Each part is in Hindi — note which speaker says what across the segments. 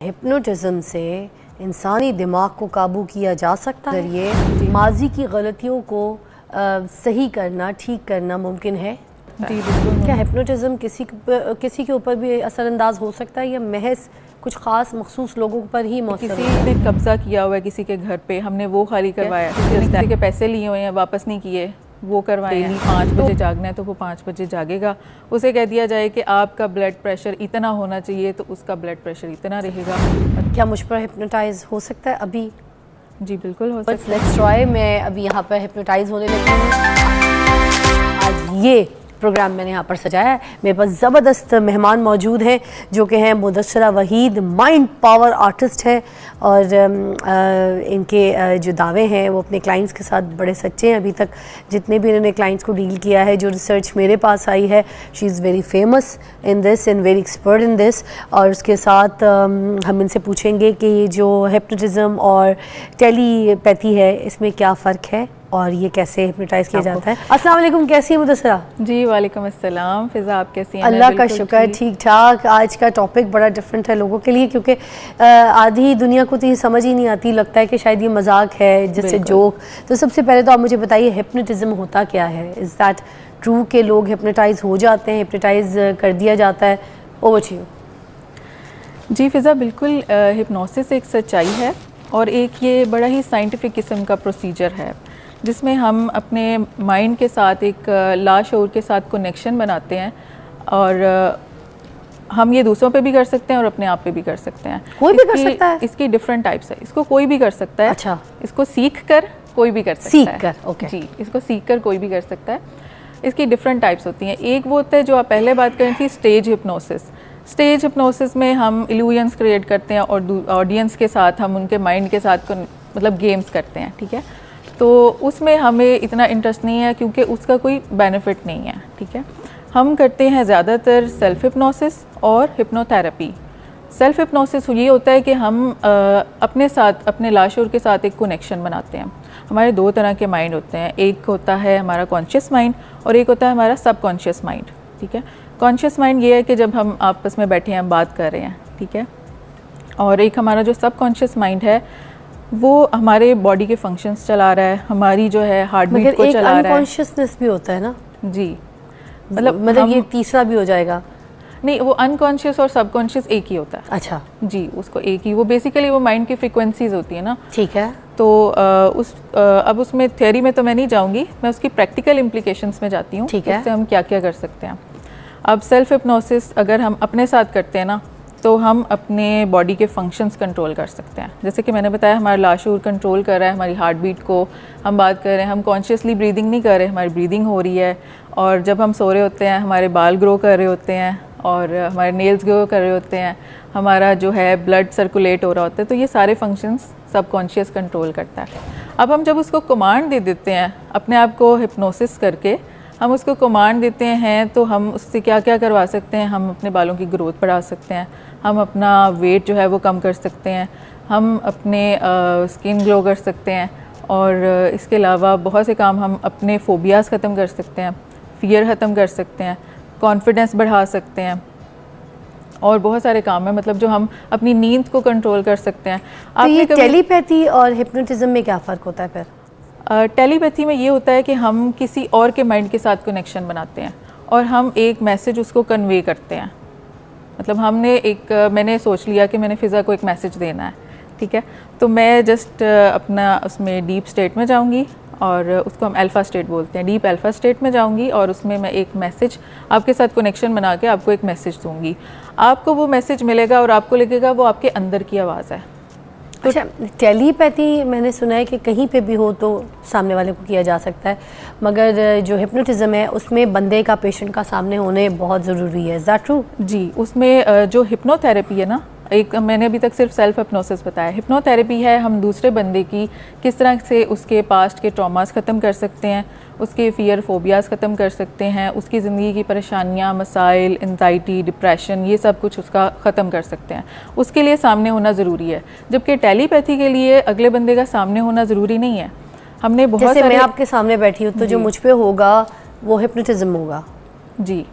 Speaker 1: हिप्नोटिज्म से इंसानी दिमाग को काबू किया जा सकता है। ये माजी की गलतियों को सही करना, ठीक करना मुमकिन है।
Speaker 2: जी बिल्कुल।
Speaker 1: क्या हिप्नोटिज्म किसी के ऊपर भी असरअंदाज हो सकता है या महज कुछ खास मखसूस लोगों पर ही मौसर?
Speaker 2: किसी ने कब्जा किया हुआ है किसी के घर पे, हमने वो खाली करवाया, किसी के पैसे लिए हुए हैं वापस नहीं किए, वो करवाए। 5 बजे जागना है तो वो 5 बजे जागेगा। उसे कह दिया जाए कि आपका ब्लड प्रेशर इतना होना चाहिए तो उसका ब्लड प्रेशर इतना रहेगा।
Speaker 1: क्या मुझ पर हिप्नोटाइज हो सकता है अभी?
Speaker 2: जी बिल्कुल हो सकता है।
Speaker 1: Let's try. मैं अभी यहाँ पर हिप्नोटाइज होने लगी हूँ। आज ये प्रोग्राम मैंने यहाँ पर सजाया है। मेरे पास ज़बरदस्त मेहमान मौजूद हैं जो कि हैं मुदस्सरा वहीद, माइंड पावर आर्टिस्ट है और इनके जो दावे हैं वो अपने क्लाइंट्स के साथ बड़े सच्चे हैं। अभी तक जितने भी इन्होंने क्लाइंट्स को डील किया है, जो रिसर्च मेरे पास आई है, she is very famous in this and very expert in this. और उसके साथ हम इनसे पूछेंगे कि ये जो हिप्नोटिज्म और टेलीपैथी है इसमें क्या फ़र्क है और ये कैसे हिप्नोटाइज किया जाता है। अस्सलाम वालेकुम, कैसी है मुदस्सरा?
Speaker 2: जी वालेकुम अस्सलाम। फिज़ा आप कैसी हैं?
Speaker 1: अल्लाह का शुक्र, ठीक ठाक। आज का टॉपिक बड़ा डिफरेंट है लोगों के लिए क्योंकि आधी दुनिया को तो ये समझ ही नहीं आती, लगता है कि शायद ये मजाक है, जिससे जोक। तो सबसे पहले तो आप मुझे बताइए हिप्नोटिज्म होता क्या है? इज़ दैट ट्रू के लोग हिप्नोटाइज हो जाते हैं, हिप्नोटाइज कर दिया जाता है? Over to you.
Speaker 2: जी फ़िज़ा बिल्कुल, हिप्नोसिस एक सच्चाई है और एक ये बड़ा ही साइंटिफिक किस्म का प्रोसीजर है जिसमें हम अपने माइंड के साथ एक लाशऊर के साथ कनेक्शन बनाते हैं और हम ये दूसरों पे भी कर सकते हैं और अपने आप पे भी कर सकते हैं।
Speaker 1: कोई भी कर सकता है?
Speaker 2: इसकी डिफरेंट टाइप्स है। इसको कोई भी कर सकता है।
Speaker 1: अच्छा।
Speaker 2: इसको सीख कर कोई भी कर सकता है।
Speaker 1: सीख कर, ओके।
Speaker 2: जी, इसको सीख कर कोई भी कर सकता है। इसकी डिफरेंट टाइप्स होती हैं। एक वो होता है जो आप पहले बात करें थी, स्टेज हिप्नोसिस। स्टेज हिप्नोसिस में हम इल्यूजन्स क्रिएट करते हैं और ऑडियंस के साथ हम उनके माइंड के साथ मतलब गेम्स करते हैं, ठीक है। तो उसमें हमें इतना इंटरेस्ट नहीं है क्योंकि उसका कोई बेनिफिट नहीं है, ठीक है। हम करते हैं ज़्यादातर सेल्फ हिप्नोसिस और हिप्नोथेरेपी। सेल्फ हिप्नोसिस ये होता है कि हम अपने साथ, अपने लाशऊर के साथ एक कनेक्शन बनाते हैं। हमारे दो तरह के माइंड होते हैं, एक होता है हमारा कॉन्शियस माइंड और एक होता है हमारा सबकॉन्शियस माइंड, ठीक है। कॉन्शियस माइंड ये है कि जब हम आपस में बैठे हैं, हम बात कर रहे हैं, ठीक है। और एक हमारा जो सबकॉन्शियस माइंड है वो हमारे बॉडी के फंक्शंस चला रहा है, हमारी जो है हार्ट बीट को चला रहा है।
Speaker 1: अनकॉन्शियसनेस भी होता है ना?
Speaker 2: जी,
Speaker 1: मतलब ये तीसरा भी हो जाएगा?
Speaker 2: नहीं, वो अनकॉन्शियस और सबकॉन्शियस एक ही होता है।
Speaker 1: अच्छा
Speaker 2: जी, उसको एक ही, वो बेसिकली वो माइंड की फ्रीक्वेंसीज होती है ना,
Speaker 1: ठीक है।
Speaker 2: तो अब उसमें थ्योरी में तो मैं नहीं जाऊंगी, मैं उसकी प्रैक्टिकल इम्प्लीकेशंस में जाती हूँ।
Speaker 1: ठीक है।
Speaker 2: उससे हम क्या क्या कर सकते हैं। अब सेल्फ हिप्नोसिस अगर हम अपने साथ करते हैं ना तो हम अपने बॉडी के फंक्शंस कंट्रोल कर सकते हैं। जैसे कि मैंने बताया, हमारा लाशऊर कंट्रोल कर रहा है हमारी हार्ट बीट को, हम बात कर रहे हैं, हम कॉन्शियसली ब्रीदिंग नहीं कर रहे, हमारी ब्रीदिंग हो रही है। और जब हम सो रहे होते हैं हमारे बाल ग्रो कर रहे होते हैं और हमारे नेल्स ग्रो कर रहे होते हैं, हमारा जो है ब्लड सर्कुलेट हो रहा होता है। तो ये सारे फंक्शंस सबकॉन्शियस कंट्रोल करता है। अब हम जब उसको कमांड दे देते हैं अपने आप को हिप्नोसिस करके, हम उसको कमांड देते हैं तो हम उससे क्या क्या करवा सकते हैं। हम अपने बालों की ग्रोथ बढ़ा सकते हैं, हम अपना वेट जो है वो कम कर सकते हैं, हम अपने स्किन ग्लो कर सकते हैं और इसके अलावा बहुत से काम, हम अपने फोबियाज ख़त्म कर सकते हैं, फियर ख़त्म कर सकते हैं, कॉन्फिडेंस बढ़ा सकते हैं और बहुत सारे काम हैं, मतलब जो हम अपनी नींद को कंट्रोल कर सकते हैं।
Speaker 1: तो ये टेलीपैथी और हिप्नोटिज्म में क्या फ़र्क होता है फिर?
Speaker 2: टेलीपैथी में ये होता है कि हम किसी और के माइंड के साथ कनेक्शन बनाते हैं और हम एक मैसेज उसको कन्वे करते हैं। मतलब मैंने सोच लिया कि मैंने फ़िज़ा को एक मैसेज देना है, ठीक है। तो मैं जस्ट अपना उसमें डीप स्टेट में जाऊंगी और उसको हम अल्फ़ा स्टेट बोलते हैं। डीप अल्फ़ा स्टेट में जाऊंगी और उसमें मैं एक मैसेज आपके साथ कनेक्शन बना के आपको एक मैसेज दूंगी। आपको वो मैसेज मिलेगा और आपको लगेगा वो आपके अंदर की आवाज़ है।
Speaker 1: तो अच्छा, टेलीपैथी मैंने सुना है कि कहीं पे भी हो तो सामने वाले को किया जा सकता है, मगर जो हिप्नोटिज्म है उसमें बंदे का, पेशेंट का सामने होने बहुत ज़रूरी है। Is that true? जी,
Speaker 2: उसमें जो हिप्नोथेरेपी है ना, एक मैंने अभी तक सिर्फ सेल्फ हिप्नोसिस बताया। हिप्नोथेरेपी है हम दूसरे बंदे की किस तरह से उसके पास्ट के ट्रॉमास ख़त्म कर सकते हैं, उसके फियर फोबियाज़ ख़त्म कर सकते हैं, उसकी ज़िंदगी की परेशानियाँ, मसाइल, एंजाइटी, डिप्रेशन, ये सब कुछ उसका ख़त्म कर सकते हैं। उसके लिए सामने होना ज़रूरी है, जबकि टेलीपैथी के लिए अगले बंदे का सामने होना ज़रूरी नहीं है। हमने बहुत
Speaker 1: जैसे मैं आपके सामने बैठी हूँ तो जो मुझ पर होगा वो हिप्नोटिज्म होगा?
Speaker 2: जी,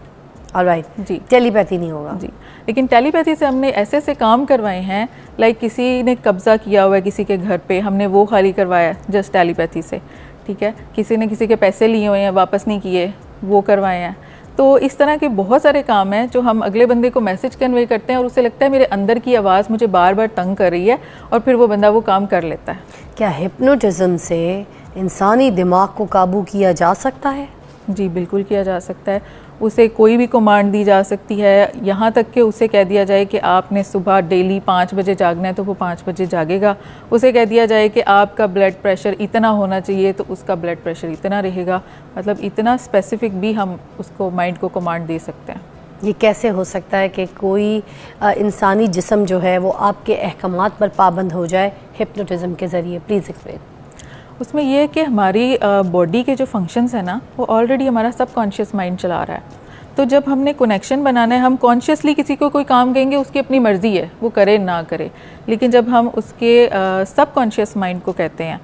Speaker 1: ऑलराइट।
Speaker 2: जी,
Speaker 1: टेलीपैथी नहीं होगा?
Speaker 2: जी, लेकिन टेलीपैथी से हमने ऐसे ऐसे काम करवाए हैं, लाइक किसी ने कब्ज़ा किया हुआ है किसी के घर पे, हमने वो खाली करवाया जस्ट टेलीपैथी से, ठीक है। किसी ने किसी के पैसे लिए हुए हैं वापस नहीं किए, वो करवाए हैं। तो इस तरह के बहुत सारे काम हैं जो हम अगले बंदे को मैसेज कन्वे करते हैं और उसे लगता है मेरे अंदर की आवाज़ मुझे बार बार तंग कर रही है, और फिर वो बंदा वो काम कर लेता है।
Speaker 1: क्या हिप्नोटिज्म से इंसानी दिमाग को काबू किया जा सकता है?
Speaker 2: जी बिल्कुल किया जा सकता है। उसे कोई भी कमांड दी जा सकती है, यहाँ तक कि उसे कह दिया जाए कि आपने सुबह डेली 5 बजे जागना है तो वो 5 बजे जागेगा। उसे कह दिया जाए कि आपका ब्लड प्रेशर इतना होना चाहिए तो उसका ब्लड प्रेशर इतना रहेगा। मतलब इतना स्पेसिफिक भी हम उसको माइंड को कमांड दे सकते हैं।
Speaker 1: ये कैसे हो सकता है कि कोई इंसानी जिस्म जो है वो आपके अहकामात पर पाबंद हो जाए हिप्नोटिज्म के ज़रिए? Please explain.
Speaker 2: उसमें यह है कि हमारी बॉडी के जो फंक्शंस है ना, वो ऑलरेडी हमारा सबकॉन्शियस माइंड चला रहा है। तो जब हमने कनेक्शन बनाना है, हम कॉन्शियसली किसी को कोई काम कहेंगे, उसकी अपनी मर्ज़ी है वो करे ना करे, लेकिन जब हम उसके सबकॉन्शियस माइंड को कहते हैं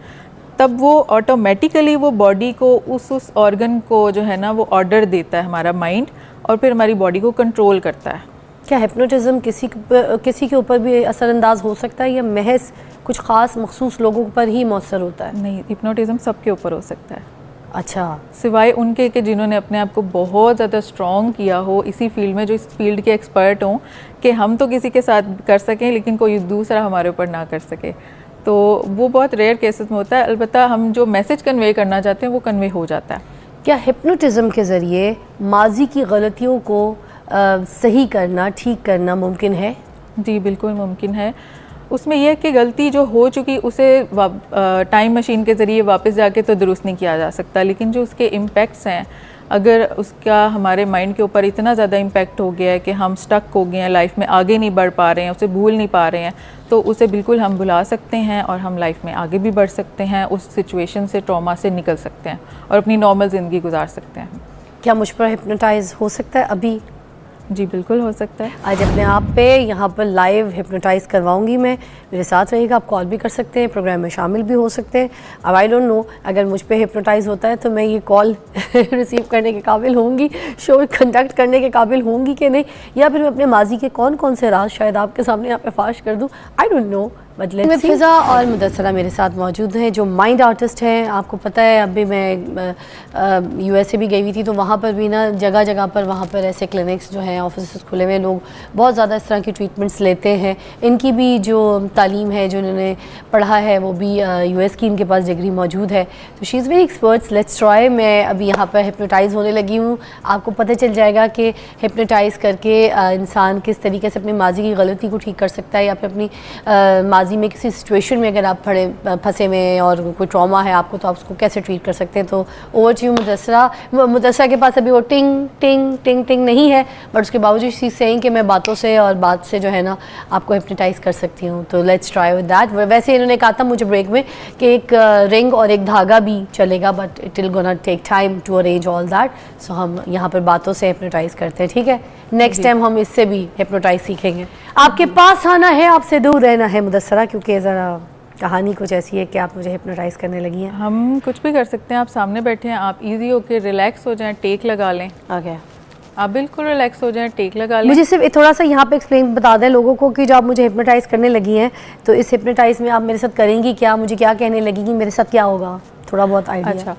Speaker 2: तब वो ऑटोमेटिकली वो बॉडी को उस ऑर्गन को जो है ना वो ऑर्डर देता है हमारा माइंड, और फिर हमारी बॉडी को कंट्रोल करता है।
Speaker 1: क्या हिप्नोटिज्म किसी के ऊपर भी असरअंदाज हो सकता है या महज कुछ ख़ास मखसूस लोगों पर ही मौसर होता है?
Speaker 2: नहीं, हिप्नोटिज्म सबके ऊपर हो सकता है।
Speaker 1: अच्छा,
Speaker 2: सिवाय उनके कि जिन्होंने अपने आप को बहुत ज़्यादा स्ट्रॉन्ग किया हो इसी फील्ड में, जो इस फील्ड के एक्सपर्ट हों कि हम तो किसी के साथ कर सकें लेकिन कोई दूसरा हमारे ऊपर ना कर सके, तो वो बहुत रेयर केसेस में होता है। अलबत्ता हम जो मैसेज कन्वे करना चाहते हैं वो कन्वे हो जाता है।
Speaker 1: क्या हिप्नोटिज्म के ज़रिए माजी की गलतियों को सही करना, ठीक करना मुमकिन है?
Speaker 2: जी बिल्कुल मुमकिन है। उसमें यह है कि गलती जो हो चुकी उसे टाइम मशीन के ज़रिए वापस जाके तो दुरुस्त नहीं किया जा सकता, लेकिन जो उसके इम्पैक्ट्स हैं, अगर उसका हमारे माइंड के ऊपर इतना ज़्यादा इम्पैक्ट हो गया है कि हम स्टक हो गए हैं, लाइफ में आगे नहीं बढ़ पा रहे हैं, उसे भूल नहीं पा रहे हैं, तो उसे बिल्कुल हम भुला सकते हैं और हम लाइफ में आगे भी बढ़ सकते हैं, उस सिचुएशन से, ट्रॉमा से निकल सकते हैं और अपनी नॉर्मल ज़िंदगी गुजार सकते हैं।
Speaker 1: क्या मुझ पर हिप्नोटाइज हो सकता है अभी?
Speaker 2: जी बिल्कुल हो सकता है।
Speaker 1: आज अपने आप पे यहाँ पर लाइव हिप्नोटाइज करवाऊंगी मैं, मेरे साथ रहिएगा। आप कॉल भी कर सकते हैं, प्रोग्राम में शामिल भी हो सकते हैं। अब आई डोंट नो अगर मुझ पे हिप्नोटाइज होता है तो मैं ये कॉल रिसीव करने के काबिल होंगी, शो कंडक्ट करने के काबिल होंगी कि नहीं, या फिर मैं अपने माजी के कौन कौन से राज शायद आपके सामने यहाँ पे फाश कर दूँ। I don't know, but let's see. Fiza और मुदस्सरा मेरे साथ मौजूद हैं जो माइंड आर्टिस्ट हैं। आपको पता है अभी मैं यूएसए भी गई हुई थी, तो वहाँ पर भी ना जगह जगह पर वहाँ पर ऐसे क्लिनिक्स जो हैं, ऑफिस खुले हुए, लोग बहुत ज़्यादा इस तरह की ट्रीटमेंट्स लेते हैं। इनकी भी जो तालीम है, जो इन्होंने पढ़ा है, वो भी यूएस की इनके पास डिग्री मौजूद है। तो she is very experts. Let's try. मैं अभी यहाँ पर हिप्नोटाइज़ होने लगी हूँ। आपको पता चल जाएगा कि हिप्नोटाइज़ करके इंसान किस तरीके से अपनी माजी की गलती को ठीक कर सकता है, या फिर अपनी माजी में किसी सिचुएशन में अगर आप फंसे हुए हैं और कोई ट्रॉमा है आपको, तो आप उसको कैसे ट्रीट कर सकते हैं। तो ओवर टू यू मुदस्सरा। मुदस्सरा के पास अभी वो टिंग टिंग टिंग टिंग नहीं है, बट उसके बावजूद शी सेइंग कि मैं बातों से और बात से जो है ना आपको हिप्नोटाइज कर सकती हूँ। तो लेट्स ट्राई विद दैट। वैसे इन्होंने कहा था मुझे ब्रेक में कि एक रिंग और एक धागा भी चलेगा, but it will gonna take time to arrange all that. So हम यहाँ पर बातों से हिप्नोटाइज करते हैं, ठीक है। नेक्स्ट टाइम हम इससे भी हिप्नोटाइज सीखेंगे। आपके पास आना है, आपसे दूर रहना है मुदस्सरा, क्योंकि ज़रा कहानी कुछ ऐसी है कि आप मुझे हिप्नोटाइज करने लगी हैं।
Speaker 2: हम कुछ भी कर सकते हैं। आप सामने बैठे हैं, आप इजी होकर रिलैक्स हो जाएं, टेक लगा लें।
Speaker 1: ओके,
Speaker 2: आप बिल्कुल रिलैक्स हो जाएं, टेक लगा लें।
Speaker 1: मुझे सिर्फ थोड़ा सा यहाँ पे एक्सप्लेन बता दें लोगों को कि जो आप मुझे हिप्नोटाइज करने लगी हैं, तो इस हिप्नोटाइज में आप मेरे साथ करेंगी क्या, मुझे क्या कहने लगेगी, मेरे साथ क्या होगा, थोड़ा बहुत आइडिया।
Speaker 2: अच्छा,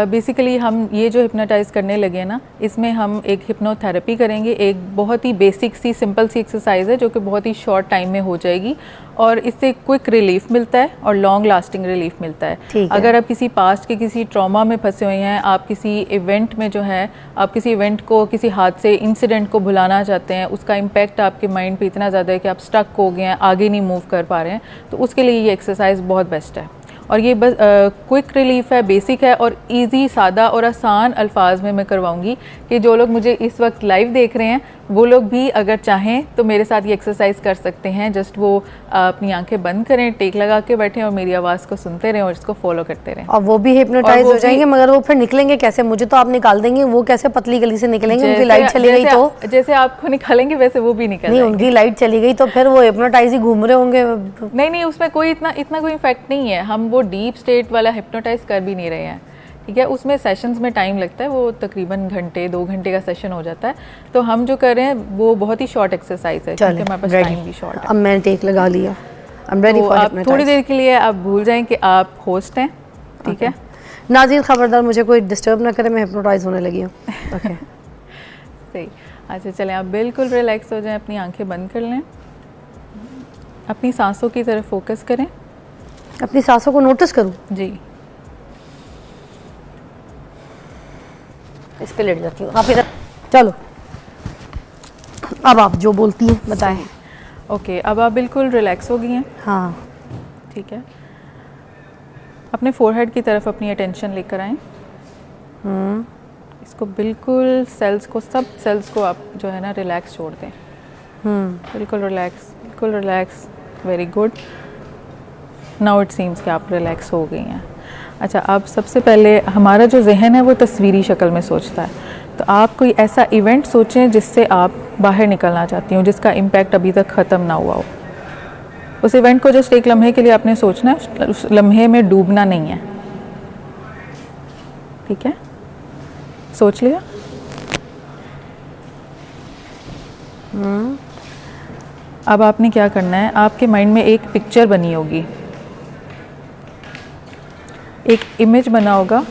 Speaker 2: बेसिकली हम ये जो हिप्नोटाइज करने लगे हैं ना, इसमें हम एक हिप्नोथेरेपी करेंगे। एक बहुत ही बेसिक सी, सिंपल सी एक्सरसाइज है जो कि बहुत ही शॉर्ट टाइम में हो जाएगी, और इससे क्विक रिलीफ मिलता है और लॉन्ग लास्टिंग रिलीफ मिलता है। अगर आप किसी पास्ट के किसी ट्रॉमा में फंसे हुए हैं, आप किसी इवेंट में जो है, आप किसी इवेंट को, किसी हादसे, इंसिडेंट को भुलाना चाहते हैं, उसका इम्पैक्ट आपके माइंड पे इतना ज़्यादा है कि आप स्टक हो गए हैं, आगे नहीं मूव कर पा रहे हैं, तो उसके लिए ये एक्सरसाइज बहुत बेस्ट है। और ये बस क्विक रिलीफ है, बेसिक है और इजी, सादा और आसान अल्फाज में मैं करवाऊंगी कि जो लोग मुझे इस वक्त लाइव देख रहे हैं वो लोग भी अगर चाहें तो मेरे साथ ये एक्सरसाइज कर सकते हैं। जस्ट वो अपनी आंखें बंद करें, टेक लगा के बैठें और मेरी आवाज़ को सुनते रहें और इसको फॉलो करते रहें।
Speaker 1: और वो भी हिप्नोटाइज हो जाएंगे, मगर वो फिर निकलेंगे कैसे? मुझे तो आप निकाल देंगे, वो कैसे पतली गली से निकलेंगे? उनकी लाइट चली गई तो?
Speaker 2: जैसे आपको निकालेंगे वैसे वो भी निकल
Speaker 1: नहीं, उनकी लाइट चली गई तो फिर वो हिप्नोटाइज ही घूम रहे होंगे।
Speaker 2: नहीं, उसमें कोई इतना कोई इफेक्ट नहीं है। हम वो डीप स्टेट वाला हिप्नोटाइज कर भी नहीं रहे हैं, ठीक है। उसमें सेशंस में टाइम लगता है, वो तकरीबन घंटे 2 घंटे का सेशन हो जाता है। तो हम जो कर रहे हैं वो बहुत ही शॉर्ट एक्सरसाइज है क्योंकि हमारे पास टाइम भी शॉर्ट है।
Speaker 1: अब मैंने टेक लगा लिया, आई एम रेडी
Speaker 2: तो
Speaker 1: फॉर
Speaker 2: आप थोड़ी देर के लिए आप भूल जाएं कि आप होस्ट हैं, ठीक है।
Speaker 1: नाज़रीन खबरदार मुझे कोई डिस्टर्ब ना करे, मैं हिप्नोटाइज होने लगी हूँ। ओके
Speaker 2: सही। अच्छा चलें, आप बिल्कुल रिलैक्स हो जाएं, अपनी आंखें बंद कर लें, अपनी सांसों की तरफ फोकस करें।
Speaker 1: अपनी सांसों को नोटिस करूँ?
Speaker 2: जी,
Speaker 1: इस पे लेट जाती हूँ। आप इधर चलो, अब आप जो बोलती हैं बताएं।
Speaker 2: ओके, अब आप बिल्कुल रिलैक्स हो गई हैं,
Speaker 1: हाँ
Speaker 2: ठीक है। अपने फोरहेड की तरफ अपनी अटेंशन लेकर आएं। इसको बिल्कुल सेल्स को, सब सेल्स को आप जो है ना रिलैक्स छोड़ दें। बिल्कुल रिलैक्स, बिल्कुल relax. Very good. Now it seems कि आप रिलैक्स हो गई हैं। अच्छा, अब सबसे पहले हमारा जो जहन है वो तस्वीरी शक्ल में सोचता है, तो आप कोई ऐसा इवेंट सोचें जिससे आप बाहर निकलना चाहती हो, जिसका इम्पैक्ट अभी तक ख़त्म ना हुआ हो। उस इवेंट को जस्ट एक लम्हे के लिए आपने सोचना है, उस लम्हे में डूबना नहीं है, ठीक है। सोच लिया? अब आपने क्या करना है, आपके माइंड में एक पिक्चर बनी होगी, एक इमेज बना होगा।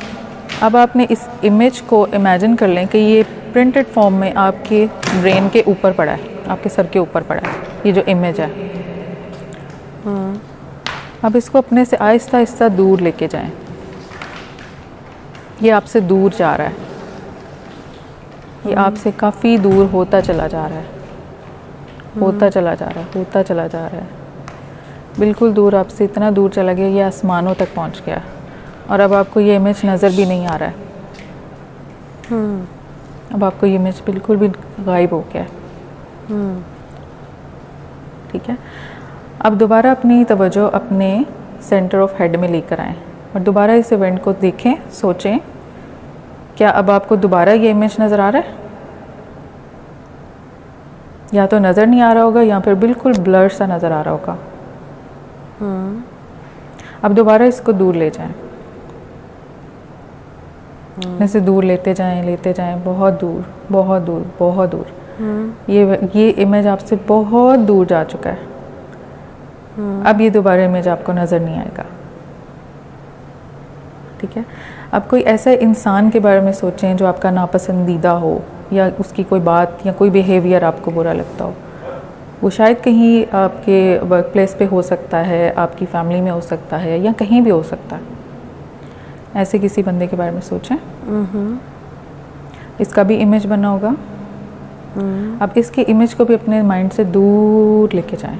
Speaker 2: अब आपने इस इमेज को इमेजिन कर लें कि ये प्रिंटेड फॉर्म में आपके ब्रेन के ऊपर पड़ा है, आपके सर के ऊपर पड़ा है, ये जो इमेज है। अब इसको अपने से आहिस्ता आहिस्ता दूर लेके जाएं। ये आपसे दूर जा रहा है, ये आपसे काफ़ी दूर होता चला जा रहा है, होता चला जा रहा है, होता चला जा रहा है, बिल्कुल दूर, आपसे इतना दूर चला गया, ये आसमानों तक पहुंच गया और अब आपको ये इमेज नज़र भी नहीं आ रहा है। अब आपको ये इमेज बिल्कुल भी गायब हो गया है, ठीक है। अब दोबारा अपनी तवज्जो अपने सेंटर ऑफ हेड में लेकर आएं और दोबारा इस इवेंट को देखें, सोचें, क्या अब आपको दोबारा ये इमेज नज़र आ रहा है? या तो नज़र नहीं आ रहा होगा या फिर बिल्कुल ब्लर सा नज़र आ रहा होगा। अब दोबारा इसको दूर ले जाएं, इसे दूर लेते जाएं, बहुत दूर, बहुत दूर, बहुत दूर। ये इमेज आपसे बहुत दूर जा चुका है। अब ये दोबारा इमेज आपको नज़र नहीं आएगा, ठीक है। अब कोई ऐसे इंसान के बारे में सोचें जो आपका नापसंदीदा हो, या उसकी कोई बात या कोई बिहेवियर आपको बुरा लगता हो। वो शायद कहीं आपके वर्क प्लेस पे हो सकता है, आपकी फैमिली में हो सकता है, या कहीं भी हो सकता है। ऐसे किसी बंदे के बारे में सोचें, इसका भी इमेज बना होगा। अब इसके इमेज को भी अपने माइंड से दूर लेके जाएं,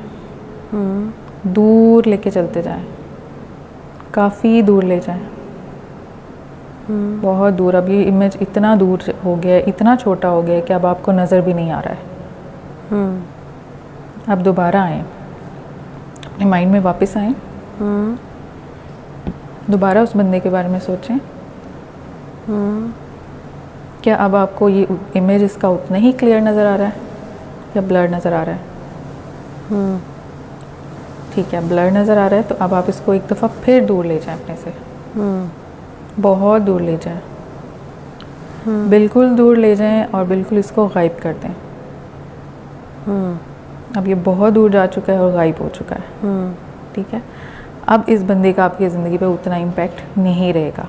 Speaker 2: दूर लेके चलते जाएं, काफ़ी दूर ले जाएं, बहुत दूर। अब ये इमेज इतना दूर हो गया है, इतना छोटा हो गया है कि अब आपको नज़र भी नहीं आ रहा है। अब दोबारा आएं, अपने माइंड में वापस आएं, दोबारा उस बंदे के बारे में सोचें। क्या अब आपको ये इमेज इसका उतना ही क्लियर नज़र आ रहा है या ब्लर नज़र आ रहा है? ठीक है, ब्लर नज़र आ रहा है, तो अब आप इसको एक दफ़ा फिर दूर ले जाएं अपने से, बहुत दूर ले जाएं, बिल्कुल दूर ले जाएं और बिल्कुल इसको गायब कर दें। अब ये बहुत दूर जा चुका है और गायब हो चुका है, ठीक है। अब इस बंदे का आपकी ज़िंदगी पे उतना इम्पैक्ट नहीं रहेगा,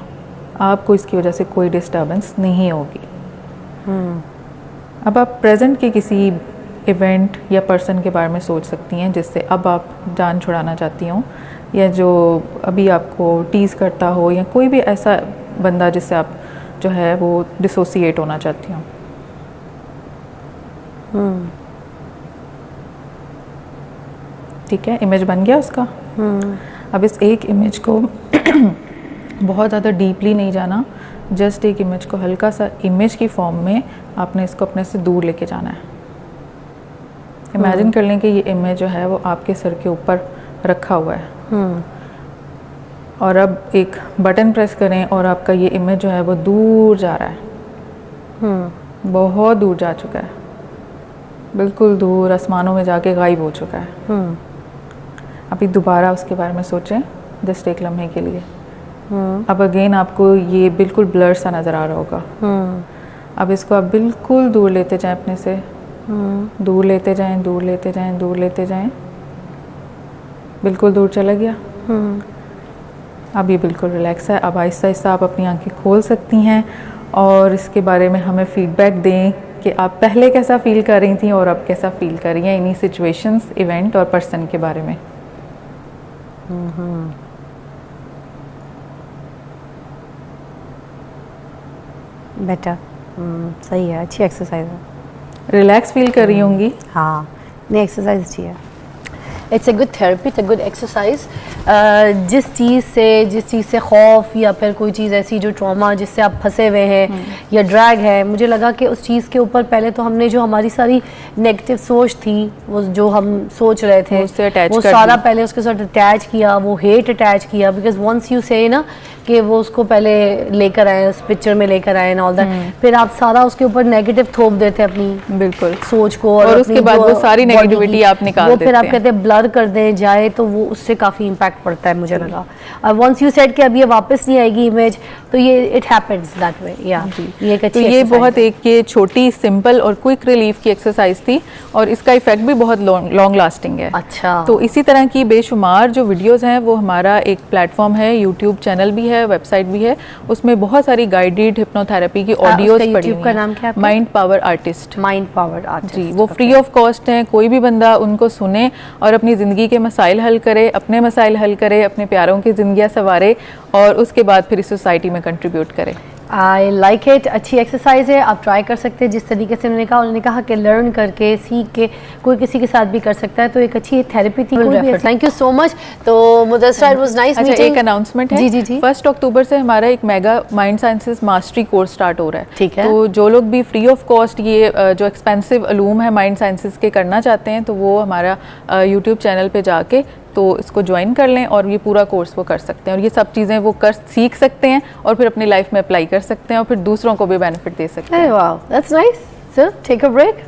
Speaker 2: आपको इसकी वजह से कोई डिस्टर्बेंस नहीं होगी। अब आप प्रेजेंट के किसी इवेंट या पर्सन के बारे में सोच सकती हैं जिससे अब आप जान छुड़ाना चाहती हो, या जो अभी आपको टीज़ करता हो, या कोई भी ऐसा बंदा जिससे आप जो है वो डिसोसिएट होना चाहती हो। ठीक है, इमेज बन गया उसका। अब इस एक इमेज को बहुत ज़्यादा डीपली नहीं जाना, जस्ट एक इमेज को हल्का सा इमेज की फॉर्म में आपने इसको अपने से दूर लेके जाना है। इमेजिन कर लें कि ये इमेज जो है वो आपके सर के ऊपर रखा हुआ है, और अब एक बटन प्रेस करें और आपका ये इमेज जो है वो दूर जा रहा है, बहुत दूर जा चुका है, बिल्कुल दूर आसमानों में जाके गायब हो चुका है। अभी दोबारा उसके बारे में सोचें, जस्ट एक लम्हे के लिए, अब अगेन आपको ये बिल्कुल ब्लर सा नज़र आ रहा होगा। अब इसको आप बिल्कुल दूर लेते जाएं अपने से, दूर लेते जाएं, दूर लेते जाएं, दूर लेते जाएं, बिल्कुल दूर चला गया। अब ये बिल्कुल रिलैक्स है। अब आहिस्ता आहिस्ता आप अपनी आंखें खोल सकती हैं और इसके बारे में हमें फीडबैक दें कि आप पहले कैसा फील कर रही थी और अब कैसा फील कर रही हैं इन्हीं सिचुएशंस, इवेंट और पर्सन के बारे में।
Speaker 1: बेटर, सही है, अच्छी एक्सरसाइज है।
Speaker 2: रिलैक्स फील कर रही होंगी।
Speaker 1: हाँ, नहीं एक्सरसाइज अच्छी है। It's a good therapy, it's a good exercise. जिस चीज़ से खौफ या फिर कोई चीज़ ऐसी जो ट्रॉमा जिससे आप फंसे हुए हैं या ड्रैग है, मुझे लगा कि उस चीज़ के ऊपर पहले तो हमने जो हमारी सारी नेगेटिव सोच थी, वो जो हम सोच रहे थे वो सारा पहले उसके साथ अटैच किया, वो हेट अटैच किया। बिकॉज वंस यू से ना कि वो उसको पहले लेकर आए, उस पिक्चर में लेकर आए ऑल दैट, फिर आप सारा उसके ऊपर नेगेटिव थोप देते अपनी
Speaker 2: बिल्कुल
Speaker 1: सोच को
Speaker 2: और उसके बाद वो सारी नेगेटिविटी आप निकाल देते हैं।
Speaker 1: वो फिर आप कहते हैं ब्लर कर दें जाए तो वो उससे काफ़ी इम्पैक्ट पड़ता है मुझे लगा। और वंस यू सेड कि अब ये वापस नहीं आएगी इमेज, तो ये इट हैपेंस दैट वे। या ये एक अच्छी
Speaker 2: तो ये बहुत एक ये छोटी सिंपल और क्विक रिलीफ की एक्सरसाइज थी और इसका इफेक्ट भी बहुत लॉन्ग लास्टिंग है।
Speaker 1: अच्छा,
Speaker 2: तो इसी तरह की बेशुमार जो वीडियोस हैं वो हमारा एक प्लेटफॉर्म है, यूट्यूब चैनल भी है, वेबसाइट भी है, उसमें बहुत सारी गाइडेड हिप्नोथेरेपी की ऑडियोज पड़ी हुई
Speaker 1: का नाम क्या है?
Speaker 2: Mind power artist.
Speaker 1: Mind power artist
Speaker 2: ji, वो फ्री ऑफ कॉस्ट हैं, कोई भी बंदा उनको सुने और अपनी ज़िंदगी के मसाइल हल करे, अपने मसाइल हल करे, अपने प्यारों की ज़िंदगियाँ संवारे और उसके बाद फिर इस सोसाइटी में कंट्रीब्यूट करे।
Speaker 1: आई लाइक इट, अच्छी एक्सरसाइज है, आप ट्राई कर सकते हैं। जिस तरीके से उन्होंने कहा कि लर्न करके, सीख के कोई किसी के साथ भी कर सकता है, तो एक अच्छी थेरेपी थी। Thank you so much. तो मुदस्सरा, इट वाज नाइस मीटिंग।
Speaker 2: एक अनाउंसमेंट है,
Speaker 1: जी जी जी,
Speaker 2: 1 अक्टूबर से हमारा एक mega mind sciences mastery course start हो रहा है।
Speaker 1: ठीक है,
Speaker 2: तो जो लोग भी फ्री ऑफ कॉस्ट ये जो एक्सपेंसिव अलूम है माइंड साइंसेस के करना चाहते हैं, तो वो हमारा यूट्यूब चैनल पे जाके तो इसको ज्वाइन कर लें और ये पूरा कोर्स वो कर सकते हैं और ये सब चीज़ें वो सीख सकते हैं और फिर अपनी लाइफ में अप्लाई कर सकते हैं और फिर दूसरों को भी बेनिफिट दे सकते हैं।
Speaker 1: Wow, that's nice. So take a break.